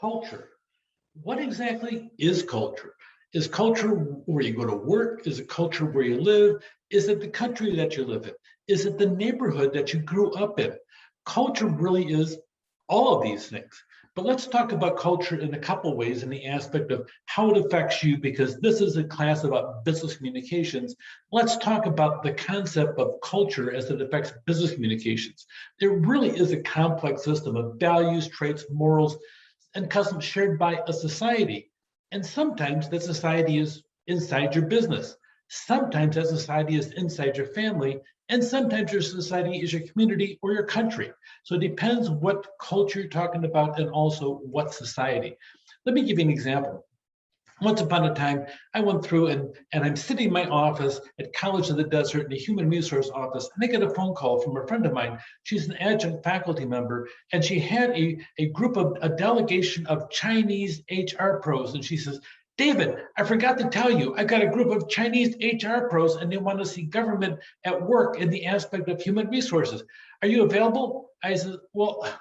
Culture. What exactly is culture? Is culture where you go to work? Is it culture where you live? Is it the country that you live in? Is it the neighborhood that you grew up in? Culture really is all of these things. But let's talk about culture in a couple ways in the aspect of how it affects you, because this is a class about business communications. Let's talk about the concept of culture as it affects business communications. There really is a complex system of values, traits, morals, and customs shared by a society. And sometimes that society is inside your business. Sometimes that society is inside your family. And sometimes your society is your community or your country. So it depends what culture you're talking about and also what society. Let me give you an example. Once upon a time, I went through and I'm sitting in my office at College of the Desert in the human resource office, and I get a phone call from a friend of mine. She's an adjunct faculty member, and she had a group of a delegation of Chinese HR pros. And she says, David, I forgot to tell you, I've got a group of Chinese HR pros, and they want to see government at work in the aspect of human resources. Are you available? I said, well,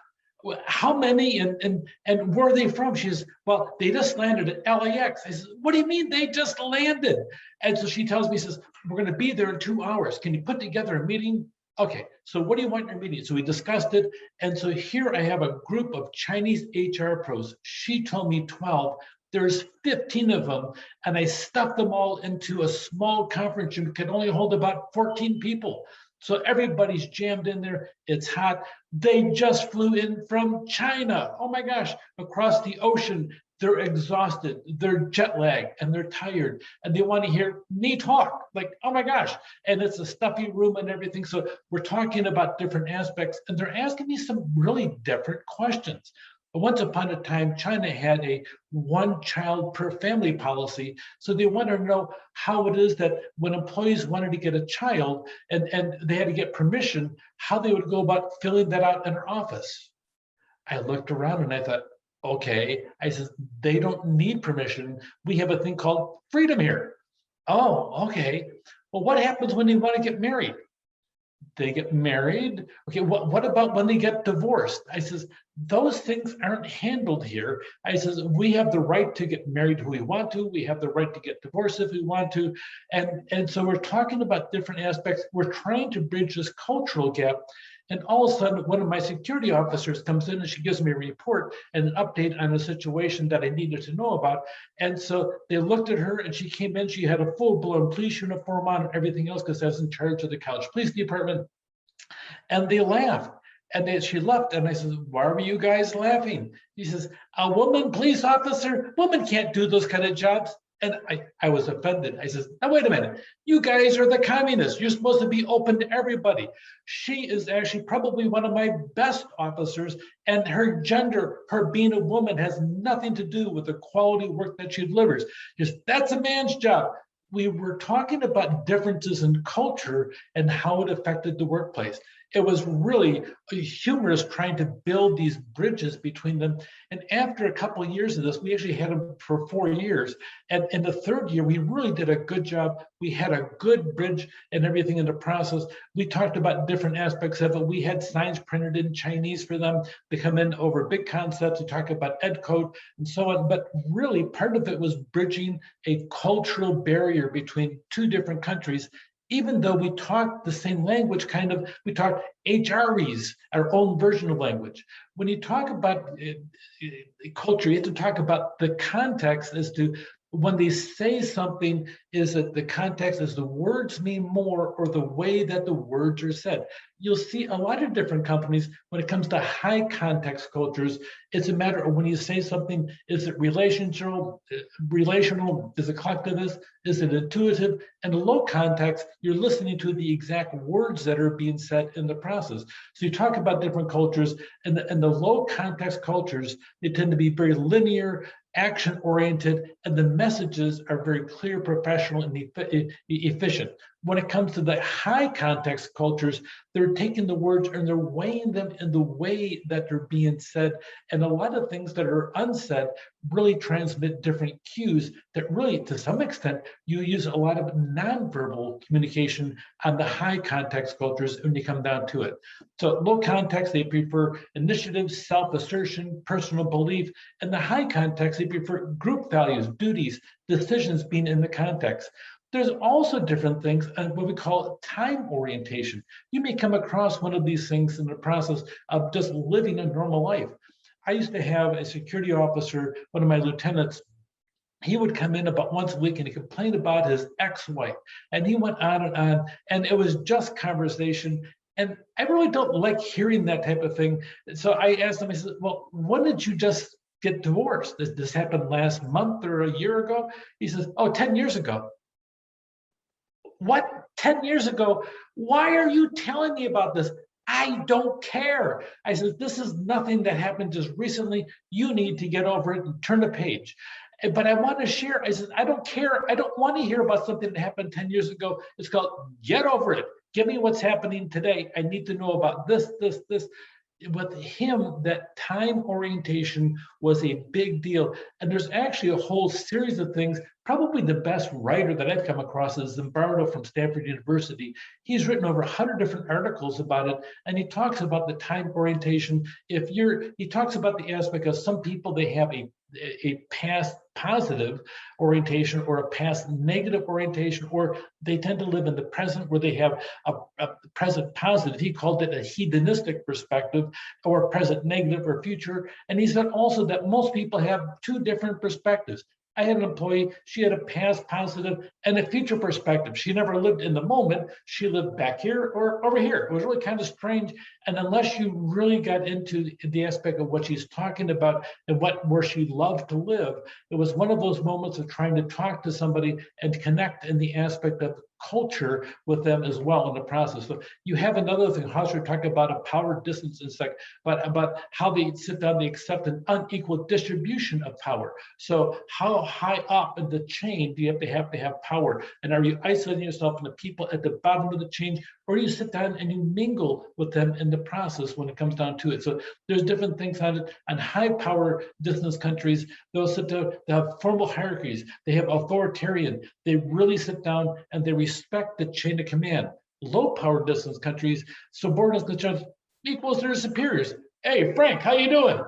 how many and where are they from? She says, well, they just landed at LAX. I said, what do you mean they just landed? And so she tells me, says, we're going to be there in 2 hours. Can you put together a meeting? Okay, so what do you want in your meeting? So we discussed it. And so here I have a group of Chinese HR pros. She told me 12. There's 15 of them, and I stuffed them all into a small conference room. It could only hold about 14 people. So everybody's jammed in there. It's hot. They just flew in from China. Oh my gosh, across the ocean. They're exhausted, they're jet lagged, and they're tired, and they want to hear me talk. Like, oh my gosh. And it's a stuffy room and everything. So we're talking about different aspects, and they're asking me some really different questions. Once upon a time, China had a one child per family policy. So they wanted to know how it is that when employees wanted to get a child and they had to get permission, how they would go about filling that out in their office. I looked around and I thought, okay. I said, they don't need permission. We have a thing called freedom here. Oh, okay. Well, what happens when they want to get married? They get married. Okay, what about when they get divorced? I says, those things aren't handled here. I says, we have the right to get married who we want to. We have the right to get divorced if we want to. And so we're talking about different aspects. We're trying to bridge this cultural gap. And all of a sudden, one of my security officers comes in and she gives me a report and an update on a situation that I needed to know about. And so they looked at her and she came in. She had a full-blown police uniform on and everything else because I was in charge of the college police department. And they laughed. And then she left. And I said, why were you guys laughing? He says, a woman police officer, women can't do those kind of jobs. And I was offended. I said, now, wait a minute. You guys are the communists. You're supposed to be open to everybody. She is actually probably one of my best officers. And her gender, her being a woman, has nothing to do with the quality work that she delivers. Just that's a man's job. We were talking about differences in culture and how it affected the workplace. It was really humorous trying to build these bridges between them. And after a couple of years of this, we actually had them for 4 years. And in the third year, we really did a good job. We had a good bridge and everything in the process. We talked about different aspects of it. We had signs printed in Chinese for them to come in over big concepts to talk about ed code and so on. But really, part of it was bridging a cultural barrier between two different countries. Even though we talk the same language, kind of, we talk HREs, our own version of language. When you talk about culture, you have to talk about the context as to when they say something, is that the context is the words mean more or the way that the words are said. You'll see a lot of different companies when it comes to high context cultures. It's a matter of when you say something, is it relational, is it collectivist, is it intuitive? And the low context, you're listening to the exact words that are being said in the process. So you talk about different cultures, and the low context cultures, they tend to be very linear, action oriented, and the messages are very clear, professional, and efficient. When it comes to the high context cultures, they're taking the words and they're weighing them in the way that they're being said. And a lot of things that are unsaid really transmit different cues that really, to some extent, you use a lot of nonverbal communication on the high context cultures when you come down to it. So low context, they prefer initiative, self-assertion, personal belief. And the high context, they prefer group values, duties, decisions being in the context. There's also different things and what we call time orientation. You may come across one of these things in the process of just living a normal life. I used to have a security officer, one of my lieutenants. He would come in about once a week and he complained about his ex-wife. And he went on, and it was just conversation. And I really don't like hearing that type of thing. So I asked him, I said, well, when did you just get divorced? Did this happen last month or a year ago? He says, oh, 10 years ago. What? 10 years ago? Why are you telling me about this? I don't care. I said, this is nothing that happened just recently. You need to get over it and turn the page. But I want to share. I said, I don't care. I don't want to hear about something that happened 10 years ago. It's called get over it. Give me what's happening today. I need to know about this, this, this. With him, that time orientation was a big deal. And there's actually a whole series of things. Probably the best writer that I've come across is Zimbardo from Stanford University. He's written over 100 different articles about it, and he talks about the time orientation. He talks about the aspect of some people, they have a past positive orientation or a past negative orientation, or they tend to live in the present where they have a present positive. He called it a hedonistic perspective, or present negative or future. And he said also that most people have two different perspectives. I had an employee, she had a past positive and a future perspective. She never lived in the moment. She lived back here or over here. It was really kind of strange. And unless you really got into the aspect of what she's talking about and where she loved to live, it was one of those moments of trying to talk to somebody and connect in the aspect of culture with them as well in the process. So you have another thing, Hauser talked about a power distance insect, but about how they sit down, they accept an unequal distribution of power. So how high up in the chain do you have to have power? And are you isolating yourself from the people at the bottom of the chain, or do you sit down and you mingle with them in the process when it comes down to it? So there's different things on it. On high power distance countries, they'll sit down, they have formal hierarchies, they have authoritarian, they really sit down and they respect the chain of command. Low power distance countries, subordinates concerns equals their superiors. Hey, Frank, how you doing?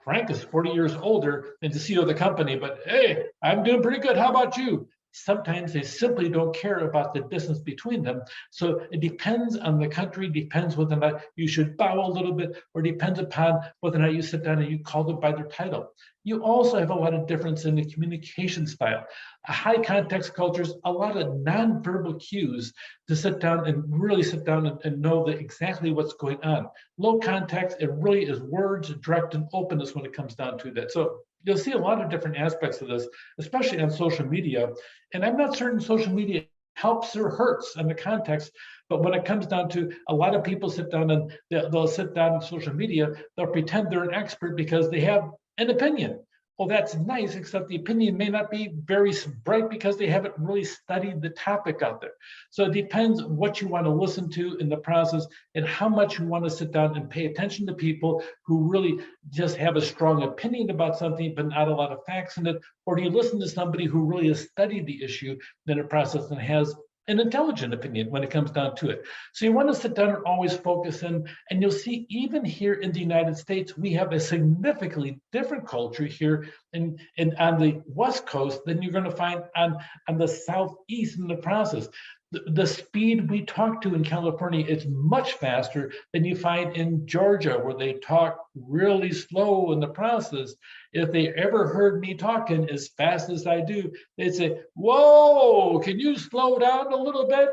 Frank is 40 years older than the CEO of the company, but hey, I'm doing pretty good. How about you? Sometimes they simply don't care about the distance between them. So it depends on the country, depends whether or not you should bow a little bit, or depends upon whether or not you sit down and you call them by their title. You also have a lot of difference in the communication style. High context cultures, a lot of nonverbal cues to sit down and really sit down and know exactly what's going on. Low context, it really is words, direct, and openness when it comes down to that. So you'll see a lot of different aspects of this, especially on social media. And I'm not certain social media helps or hurts in the context, but when it comes down to a lot of people sit down and they'll sit down on social media, they'll pretend they're an expert because they have an opinion. Well, that's nice, except the opinion may not be very bright because they haven't really studied the topic out there. So it depends what you want to listen to in the process and how much you want to sit down and pay attention to people who really just have a strong opinion about something, but not a lot of facts in it. Or do you listen to somebody who really has studied the issue in the process and has an intelligent opinion when it comes down to it? So you want to sit down and always focus in, and you'll see even here in the United States, we have a significantly different culture here in on the West Coast than you're going to find on the Southeast in the process. The speed we talk to in California is much faster than you find in Georgia, where they talk really slow in the process. If they ever heard me talking as fast as I do, they'd say, whoa, can you slow down a little bit?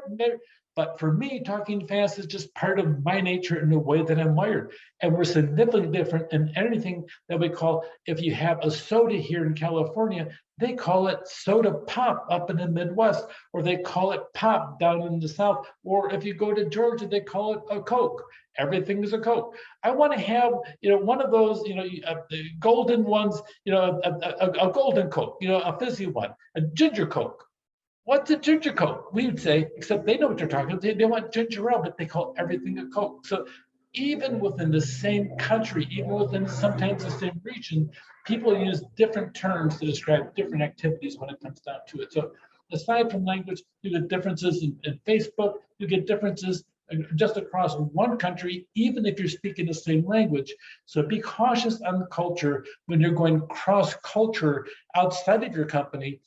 But for me, talking fast is just part of my nature and the way that I'm wired. And we're significantly different in anything that we call, if you have a soda here in California, they call it soda pop up in the Midwest, or they call it pop down in the South. Or if you go to Georgia, they call it a Coke. Everything is a Coke. I want to have, one of those, the golden ones, a golden Coke, a fizzy one, a ginger Coke. what's a ginger Coke? We would say, except they know what they're talking about. They want ginger ale, but they call everything a Coke. So even within the same country, even within sometimes the same region, people use different terms to describe different activities when it comes down to it. So aside from language, you get differences in Facebook, you get differences just across one country, even if you're speaking the same language. So be cautious on the culture when you're going cross culture outside of your company,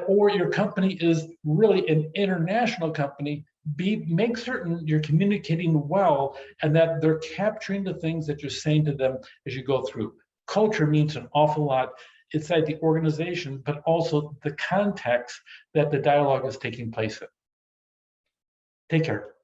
or your company is really an international company. Make certain you're communicating well and that they're capturing the things that you're saying to them as you go through. Culture means an awful lot inside the organization, but also the context that the dialogue is taking place in. Take care.